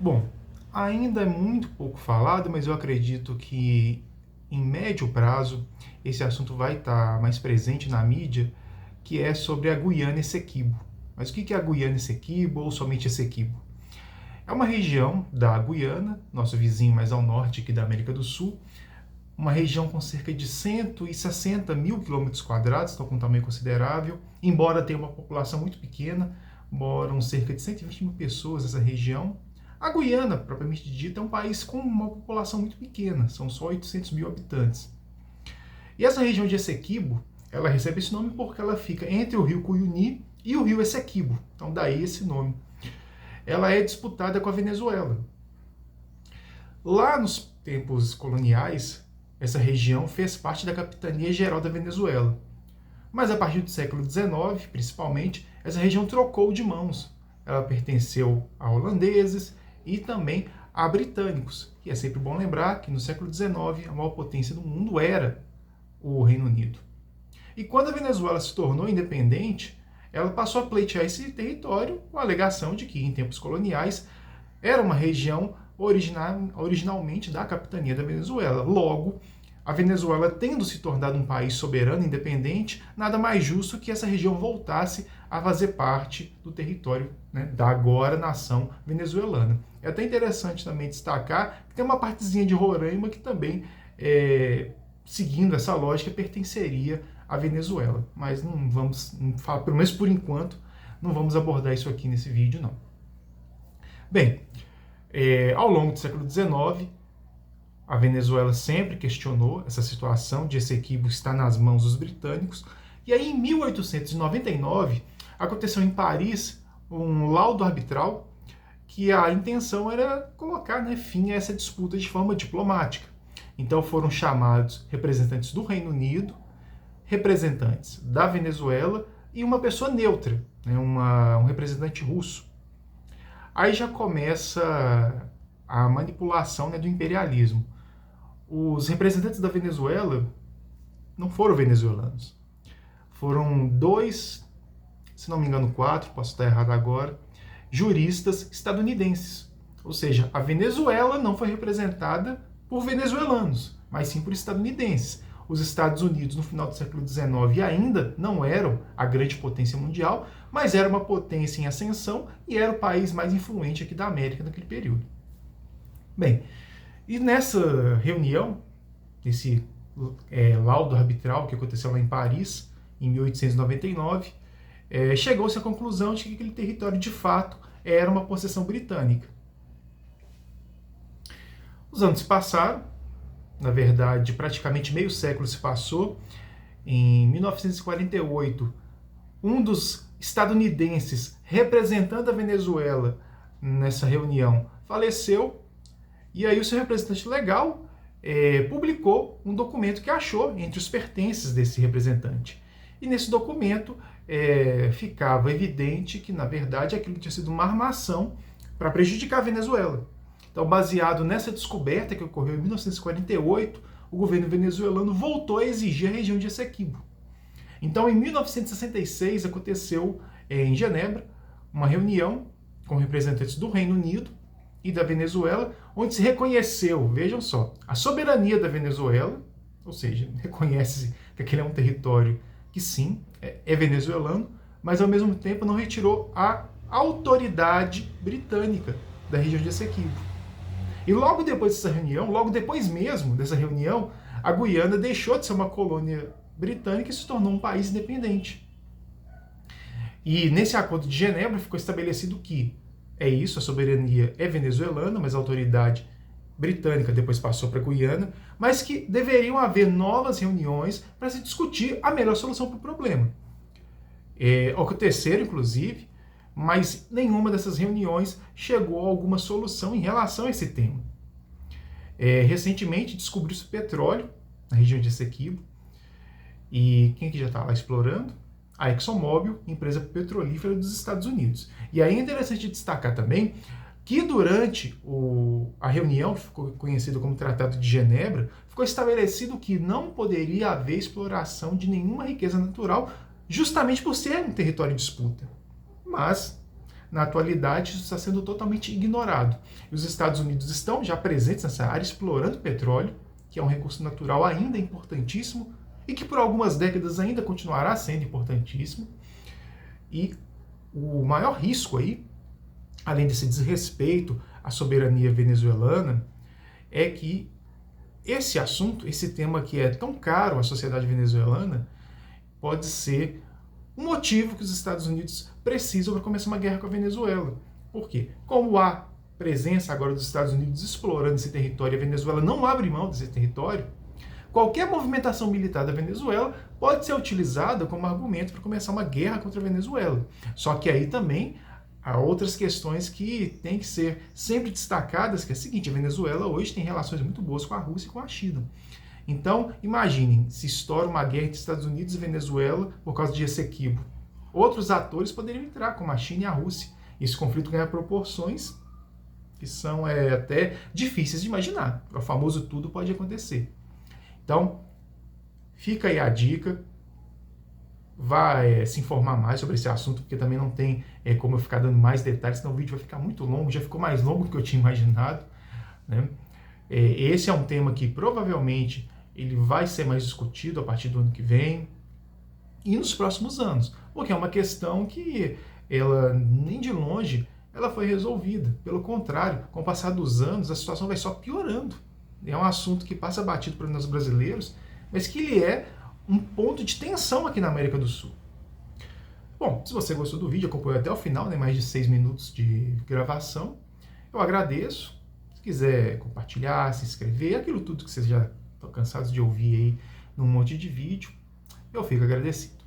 Bom, ainda é muito pouco falado, mas eu acredito que em médio prazo esse assunto vai estar mais presente na mídia, que é sobre a Guiana Essequibo. Mas o que é a Guiana Essequibo ou somente Essequibo? É uma região da Guiana, nosso vizinho mais ao norte aqui da América do Sul, uma região com cerca de 160 mil quilômetros quadrados, então com um tamanho considerável, embora tenha uma população muito pequena, moram cerca de 120 mil pessoas nessa região. A Guiana, propriamente dita, é um país com uma população muito pequena, são só 800 mil habitantes. E essa região de Essequibo, ela recebe esse nome porque ela fica entre o rio Cuyuni e o rio Essequibo, então daí esse nome. Ela é disputada com a Venezuela. Lá nos tempos coloniais, essa região fez parte da Capitania Geral da Venezuela. Mas a partir do século XIX, principalmente, essa região trocou de mãos. Ela pertenceu a holandeses e também a britânicos. E é sempre bom lembrar que no século XIX a maior potência do mundo era o Reino Unido. E quando a Venezuela se tornou independente, ela passou a pleitear esse território com a alegação de que, em tempos coloniais, era uma região originalmente da capitania da Venezuela. Logo, a Venezuela tendo se tornado um país soberano e independente, nada mais justo que essa região voltasse a fazer parte do território, né, da agora nação venezuelana. É até interessante também destacar que tem uma partezinha de Roraima que também, seguindo essa lógica, pertenceria à Venezuela. Mas não vamos, pelo menos por enquanto, não vamos abordar isso aqui nesse vídeo, não. Bem, ao longo do século XIX, a Venezuela sempre questionou essa situação de Essequibo estar nas mãos dos britânicos. E aí, em 1899, aconteceu em Paris um laudo arbitral que a intenção era colocar, né, fim a essa disputa de forma diplomática. Então foram chamados representantes do Reino Unido, representantes da Venezuela e uma pessoa neutra, né, um representante russo. Aí já começa a manipulação, né, do imperialismo. Os representantes da Venezuela não foram venezuelanos. Foram dois, se não me engano, quatro, posso estar errado agora, juristas estadunidenses. Ou seja, a Venezuela não foi representada por venezuelanos, mas sim por estadunidenses. Os Estados Unidos, no final do século XIX, ainda não eram a grande potência mundial, mas era uma potência em ascensão e era o país mais influente aqui da América naquele período. Bem, e nessa reunião, nesse laudo arbitral que aconteceu lá em Paris, em 1899, chegou-se à conclusão de que aquele território, de fato, era uma possessão britânica. Os anos se passaram, na verdade, praticamente meio século se passou. Em 1948, um dos estadunidenses representando a Venezuela nessa reunião faleceu, e aí o seu representante legal publicou um documento que achou entre os pertences desse representante. E nesse documento ficava evidente que, na verdade, aquilo tinha sido uma armação para prejudicar a Venezuela. Então, baseado nessa descoberta que ocorreu em 1948, o governo venezuelano voltou a exigir a região de Essequibo. Então, em 1966, aconteceu em Genebra uma reunião com representantes do Reino Unido e da Venezuela, onde se reconheceu, vejam só, a soberania da Venezuela, ou seja, reconhece que aquele é um território que sim, é venezuelano, mas ao mesmo tempo não retirou a autoridade britânica da região de Essequibo. E logo depois dessa reunião, logo depois mesmo dessa reunião, a Guiana deixou de ser uma colônia britânica e se tornou um país independente. E nesse acordo de Genebra ficou estabelecido que é isso, a soberania é venezuelana, mas a autoridade britânica depois passou para a Guiana, mas que deveriam haver novas reuniões para se discutir a melhor solução para o problema. Aconteceram, inclusive, mas nenhuma dessas reuniões chegou a alguma solução em relação a esse tema. Recentemente descobriu-se petróleo na região de Essequibo, e quem que já está lá explorando? A ExxonMobil, empresa petrolífera dos Estados Unidos. E aí é interessante destacar também que durante a reunião, que ficou conhecida como Tratado de Genebra, ficou estabelecido que não poderia haver exploração de nenhuma riqueza natural, justamente por ser um território em disputa. Mas, na atualidade isso está sendo totalmente ignorado. E os Estados Unidos estão já presentes nessa área, explorando petróleo, que é um recurso natural ainda importantíssimo e que por algumas décadas ainda continuará sendo importantíssimo. E o maior risco aí, além desse desrespeito à soberania venezuelana, é que esse assunto, esse tema que é tão caro à sociedade venezuelana, pode ser um motivo que os Estados Unidos precisam para começar uma guerra com a Venezuela. Por quê? Como há presença agora dos Estados Unidos explorando esse território e a Venezuela não abre mão desse território, qualquer movimentação militar da Venezuela pode ser utilizada como argumento para começar uma guerra contra a Venezuela. Só que aí também há outras questões que têm que ser sempre destacadas, que é a seguinte: a Venezuela hoje tem relações muito boas com a Rússia e com a China. Então, imaginem, se estoura uma guerra entre Estados Unidos e Venezuela por causa de Essequibo. Outros atores poderiam entrar, como a China e a Rússia. Esse conflito ganha proporções que são até difíceis de imaginar. O famoso tudo pode acontecer. Então, fica aí a dica. Vai se informar mais sobre esse assunto, porque também não tem como eu ficar dando mais detalhes, senão o vídeo vai ficar muito longo, já ficou mais longo do que eu tinha imaginado, né? Esse é um tema que provavelmente ele vai ser mais discutido a partir do ano que vem e nos próximos anos, porque é uma questão que ela nem de longe ela foi resolvida. Pelo contrário, com o passar dos anos, a situação vai só piorando. É um assunto que passa batido para nós brasileiros, mas que ele é um ponto de tensão aqui na América do Sul. Bom, se você gostou do vídeo, acompanhou até o final, né, mais de 6 minutos de gravação, eu agradeço. Se quiser compartilhar, se inscrever, aquilo tudo que vocês já estão cansados de ouvir aí num monte de vídeo, eu fico agradecido.